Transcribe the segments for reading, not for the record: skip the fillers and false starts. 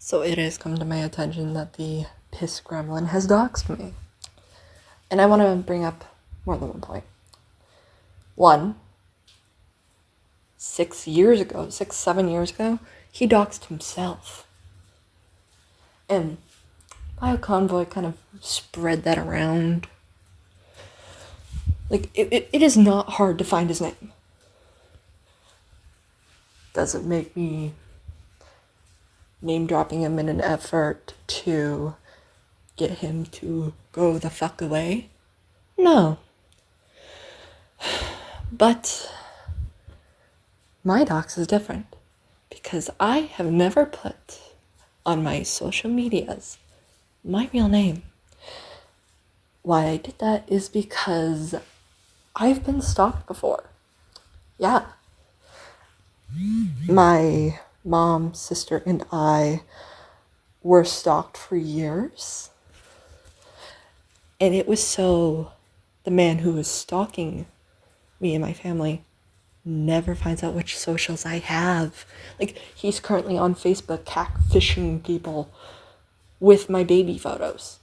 So it has come to my attention that the piss gremlin has doxed me. And I want to bring up more than one point. One, 7 years ago, he doxed himself. And Bio Convoy kind of spread that around. Like, it is not hard to find his name. Does it make me name dropping him in an effort to get him to go the fuck away? No. But my dox is different because I have never put on my social medias my real name. Why I did that is because I've been stalked before. Yeah. My mom, sister, and I were stalked for years. And it was so the man who was stalking me and my family never finds out which socials I have. Like, he's currently on Facebook catfishing people with my baby photos.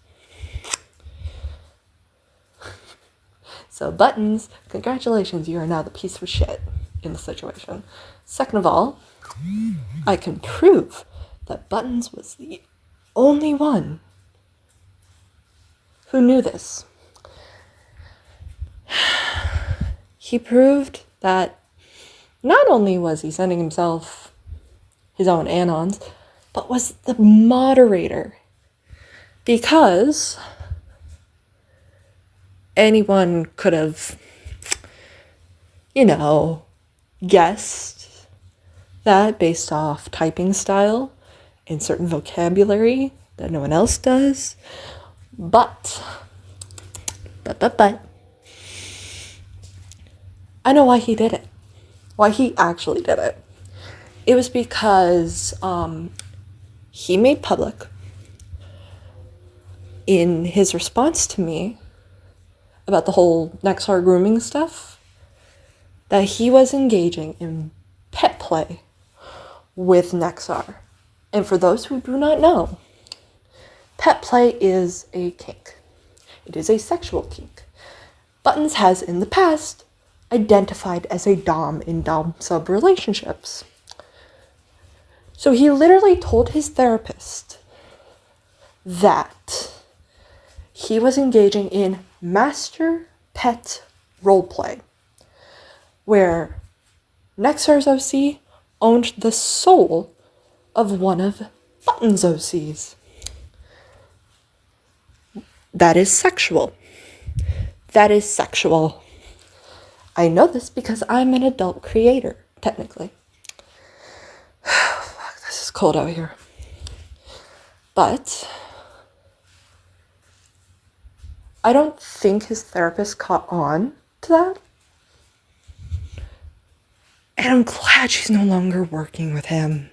So, Buttons, congratulations, you are now the piece of shit in the situation. Second of all, I can prove that Buttons was the only one who knew this. He proved that not only was he sending himself his own anons, but was the moderator. Because anyone could have, guessed that based off typing style and certain vocabulary that no one else does. But, I know why he did it. Why he actually did it. It was because he made public in his response to me about the whole Nexar grooming stuff that he was engaging in pet play with Nexar. And for those who do not know, pet play is a kink. It is a sexual kink. Buttons has in the past identified as a dom in dom-sub relationships. So he literally told his therapist that he was engaging in master pet roleplay, where Nexar's OC owned the soul of one of Button's OCs. That is sexual. That is sexual. I know this because I'm an adult creator, technically. Fuck, this is cold out here. But I don't think his therapist caught on to that. And I'm glad she's no longer working with him.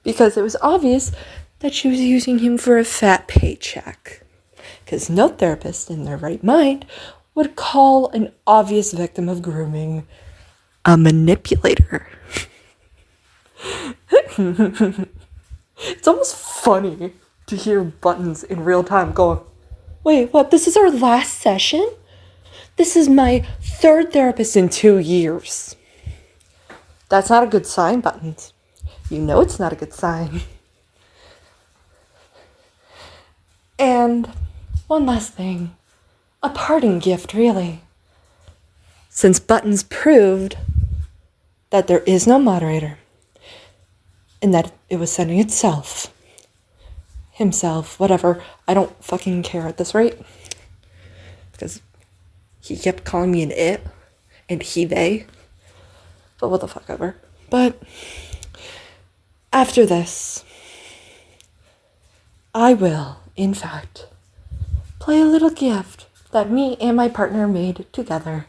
Because it was obvious that she was using him for a fat paycheck. Because no therapist in their right mind would call an obvious victim of grooming a manipulator. It's almost funny to hear Buttons in real time going, wait, what, this is our last session? This is my third therapist in 2 years. That's not a good sign, Buttons. You know it's not a good sign. And one last thing. A parting gift, really. Since Buttons proved that there is no moderator, and that it was sending itself, himself, whatever, I don't fucking care at this rate. Because he kept calling me an it, and he, they. But what the fuck ever. But after this, I will, in fact, play a little gift that me and my partner made together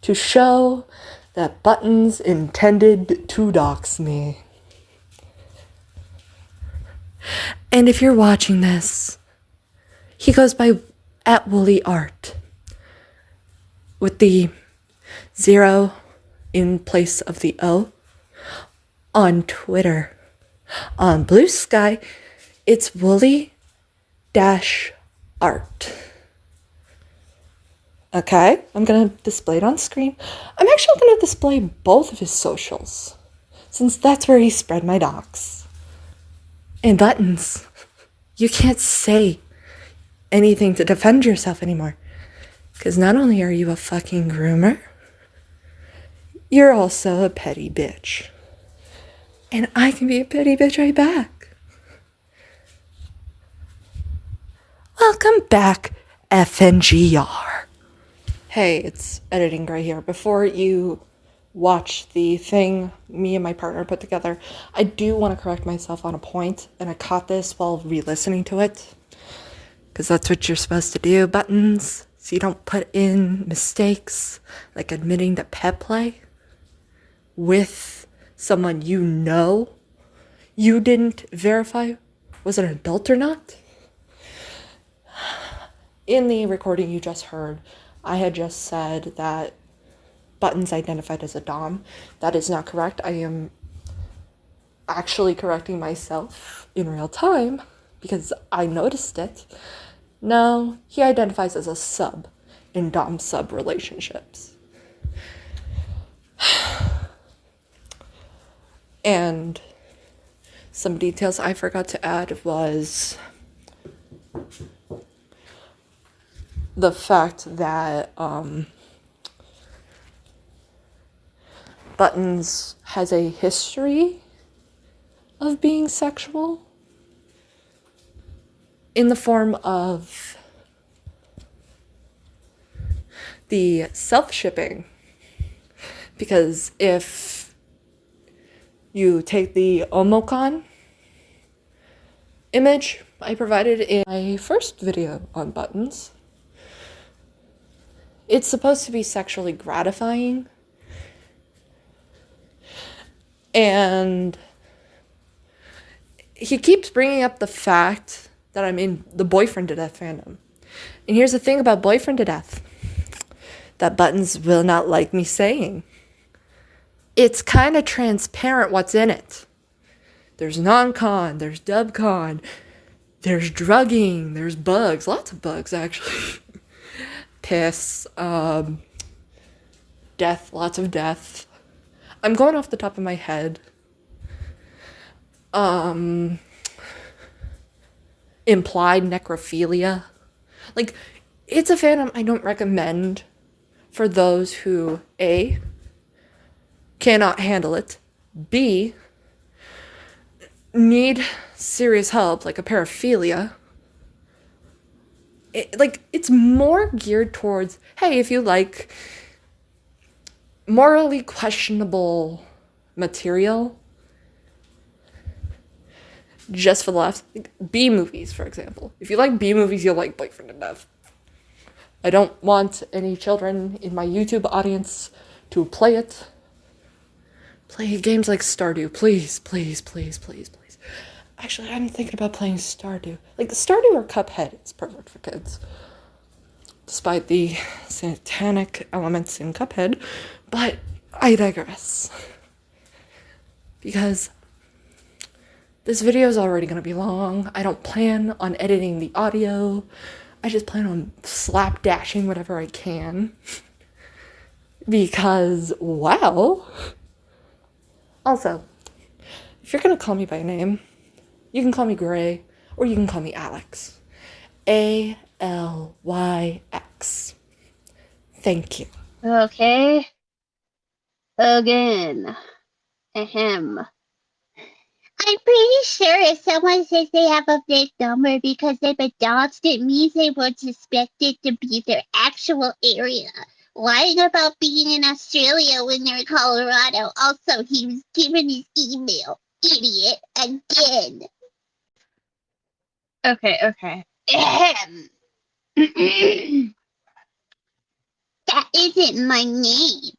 to show that Buttons intended to dox me. And if you're watching this, he goes by @WoollyArt with the 0 in place of the O. On Twitter. On Blue Sky, it's Woolly Dash Art. Okay, I'm gonna display it on screen. I'm actually gonna display both of his socials, since that's where he spread my docs. And Buttons, you can't say anything to defend yourself anymore. Because not only are you a fucking groomer, you're also a petty bitch. And I can be a petty bitch right back. Welcome back, FNGR. Hey, it's editing right here. Before you watch the thing me and my partner put together, I do want to correct myself on a point, and I caught this while re-listening to it. Because that's what you're supposed to do, Buttons. So you don't put in mistakes, like admitting to pet play with someone you know you didn't verify was an adult or not. In the recording you just heard, I had just said that Buttons identified as a dom. That is not correct. I am actually correcting myself in real time because I noticed it. No, he identifies as a sub in dom-sub relationships. And some details I forgot to add was the fact that Buttons has a history of being sexual in the form of the self-shipping. Because if you take the Omocon image I provided in my first video on Buttons, it's supposed to be sexually gratifying. And he keeps bringing up the fact that I'm in the Boyfriend to Death fandom. And here's the thing about Boyfriend to Death that Buttons will not like me saying. It's kind of transparent what's in it. There's non-con, there's dub-con, there's drugging, there's bugs, lots of bugs actually. Piss, death, lots of death. I'm going off the top of my head. Implied necrophilia. Like, it's a fandom I don't recommend for those who, A, cannot handle it, B, need serious help, like a paraphilia. It's more geared towards, hey, if you like morally questionable material, just for the laughs, like B movies, for example. If you like B movies, you'll like Boyfriend to Death. I don't want any children in my YouTube audience to play it. Play games like Stardew, please, please, please, please, please. Actually, I'm thinking about playing Stardew. Like, Stardew or Cuphead is perfect for kids. Despite the satanic elements in Cuphead. But I digress. Because this video is already going to be long. I don't plan on editing the audio. I just plan on slapdashing whatever I can. Because, wow. Also, if you're going to call me by a name, you can call me Gray, or you can call me Alex. ALYX. Thank you. Okay. Again. Ahem. I'm pretty sure if someone says they have a fake number because they've been doxxed, it means they were suspected to be their actual area. Lying about being in Australia when they're in Colorado. Also, he was given his email. Idiot. Again. Okay. Ahem. That isn't my name.